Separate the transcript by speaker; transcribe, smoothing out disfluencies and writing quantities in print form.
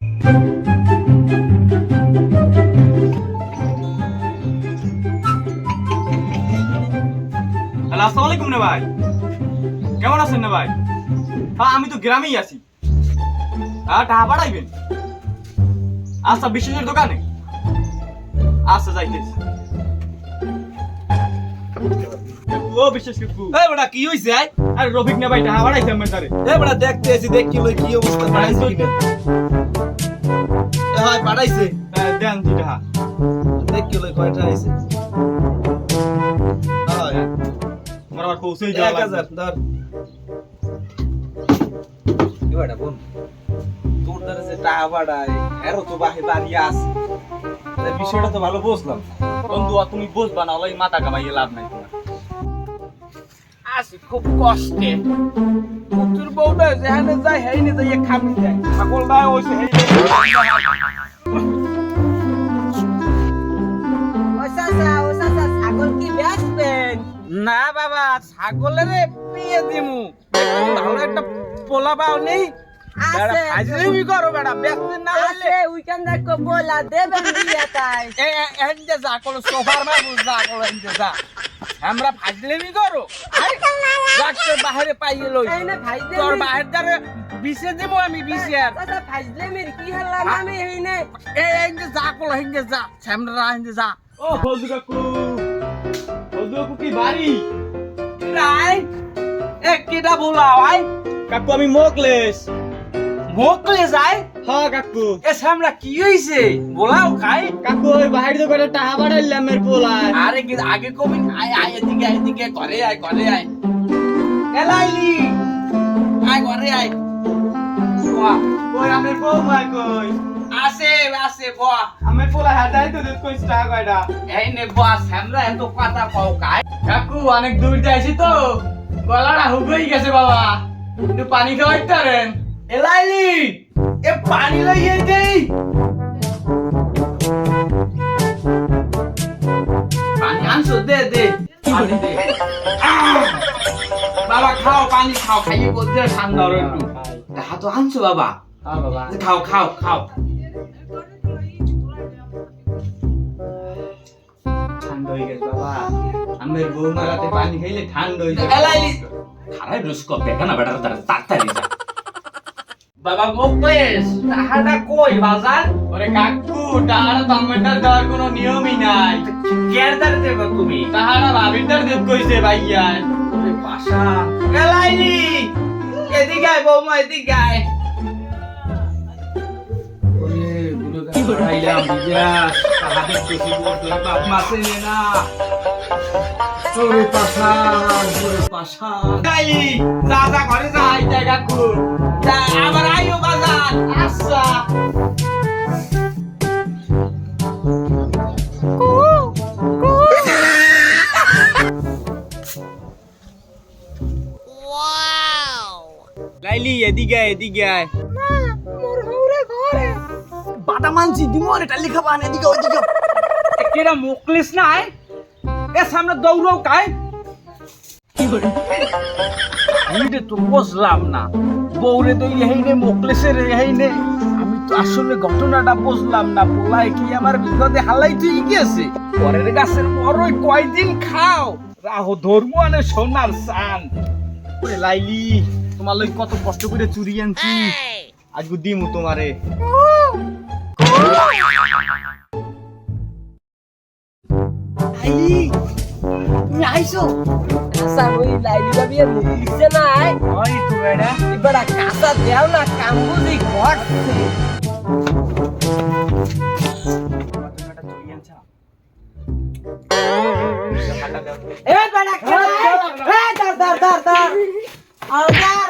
Speaker 1: Hello, আসসালামু আলাইকুম না ভাই, কেমন আছেন না ভাই? হ্যাঁ, আমি তো গ্রামেই আছি। হ্যাঁ, টাকা পাঠাইবেন? আচ্ছা, বিশ্বাসের দোকানে। আচ্ছা, যাইতেছি। ও বিশ্বাস কাকু,
Speaker 2: এই বেটা কি হইছে?
Speaker 1: আরে রফিক না ভাই, টাকা পাঠাইছে আমার তারে।
Speaker 2: এই বেটা দেখতে আছি, দেখ কি লই কি অবস্থা পাঠাইছে কিনা। এ হয় পাঠাইছে,
Speaker 1: দেন দি টাকা।
Speaker 2: দেখ কি লই কয়টা আইছে। হয়
Speaker 1: আমার আবার পৌঁছেই যাওয়া লাগবে।
Speaker 2: 1000 ধর। এই বেটা বোন, তোর দ্বারা যে টাকা পাঠায় এরও তো বাড়ি আছে, এই বিষয়টা তো ভালো বুঝলাম।
Speaker 1: বন্ধু, আর তুমি বুঝবা না, ওই মাথা কামাইয়ে লাভ নাই তোমার।
Speaker 3: আছি খুব কষ্টে। তোর বউটা যেখানে যায় হেইনে যাইয়ে খাবি যায়, ছাগল না হইছে হেইনে।
Speaker 4: ছাগল কি বেচবেন?
Speaker 3: না বাবা, ছাগলের বিয়ে দিমু। ভালো একটা পোলা পাও নেই,
Speaker 4: আছে
Speaker 3: হাজরিমি করো বেটা, বেচতে না হইলে
Speaker 4: আছে উইকেন্ড দেখো বলা দেবেন বিয়ে তাই।
Speaker 3: এন্ডে যা করো সোফার মা বুঝা করো এন্ডে যা। আমরা ফাজলেমি করো, ডাক্তার বাইরে পাইয়ে লই।
Speaker 4: এই না ফাইজলে
Speaker 3: তোর বাইরে দ্বারে বিছে দেবো আমি বিছে আর
Speaker 4: চাচা ফাইজলে মের কি হলাম আমি এইনে।
Speaker 3: এন্ডে যা করো এন্ডে যা, সামনে এন্ডে যা।
Speaker 1: ও ফজলু কাকু, ফজলু কাকু কি বাড়ি?
Speaker 3: নাই কেটা বলাও আই
Speaker 1: কাকু আমি মোকলেশ।
Speaker 3: মোকলে যায়।
Speaker 1: হ্যাঁ কাকু।
Speaker 3: এ সামরা কি হইছে বলাও খাই।
Speaker 1: কাকু ওই বাইরে তো করে টাকা পাঠাইলাম এর পোলায়।
Speaker 3: আরে কি আগে কবি আয় আয় এদিকে ঘরে আয় এলাইলি আয় ঘরে আয়। বাহ,
Speaker 1: কই আমের বউ ভাই কই?
Speaker 3: আসে বাহ।
Speaker 1: আমের পোলা হাতাই তো দুধ কইছ টাকা কয়টা?
Speaker 3: এই নে বাহ, সামরা এত কথা পাও খাই।
Speaker 1: কাকু অনেক দূর যাইছি তো, গলাটা হুগই গেছে বাবা, একটু পানি খাওয়াইতে পারেন?
Speaker 3: এলাইলি এ পানি লইয়ে দেই। পানি আনছো দে পানি দে। বাবা খাও, পানি খাও, খাইয়ে বলতে ঠান্ডা হলো একটু। টাকা তো আনছো বাবা,
Speaker 1: হ্যাঁ বাবা।
Speaker 3: খাও
Speaker 1: ঠান্ডা হয়ে গেছে বাবা, আমের বউ মারাতে পানি খাইলে ঠান্ডা হয়ে যায়।
Speaker 3: এলাইলি খারাই রুস্ক দেখা না বেটার তাড়াতাড়ি যা। বাবা মোকলেশ টাকাটা কই বাজার?
Speaker 1: ওরে কাকু, টাকাটা তো আমারটার দেওয়ার কোনো নিয়মই নাই।
Speaker 3: কেয়ার দাঁড়ে দেবো তুমি?
Speaker 1: টাকাটা ভাবিটার দেব কইছে ভাইয়া।
Speaker 3: ওরে পাশা এলাইলি এদিকে আয় বৌমা, এদিকে আয়। ওরে গুলো গাইলাম বিয়াস টাকা দেখতেছি তোর বাপ মাসে না। ওরে পাশা গাইলি যা ঘরে যা।
Speaker 1: এই যে কাকু,
Speaker 3: যা আবার আইও বাজার।
Speaker 1: আচ্ছা। লাইলি এদিকে আয়।
Speaker 4: মোর হৌরে ঘরে
Speaker 3: বাদাম আনছি দিমো এটা লিখা বান এদিকে ওইদিকে। কেরা মোকলিস নাই এ সামনে দৌড়াও কাই কি করে? আমি তো বুঝলাম না, বউরে তো এইনে মোকলেসের এইনে। আমি তো আসলে ঘটনাটা বুঝলাম না, পোলায় কি আমার বিপদে হালাই তুই গেছে। পরের গাছের বড়ই কয়দিন খাও, রাহো ধর্ম আনে সোনার সান।
Speaker 1: ওরে লাইলি, তোমার লই কত কষ্ট করে চুরি আনছি, আজকে দিমু তোমারে।
Speaker 4: আইলি তুমি আইছো? কাঁচা ওই লাইলিটা বিয়ে লিখছে না আয়
Speaker 1: ওই তো বেটা,
Speaker 4: এবার কাঁচা দেও না কাম্বুজি ঘটছে। এ বেটা খেলা, এ দার আলদার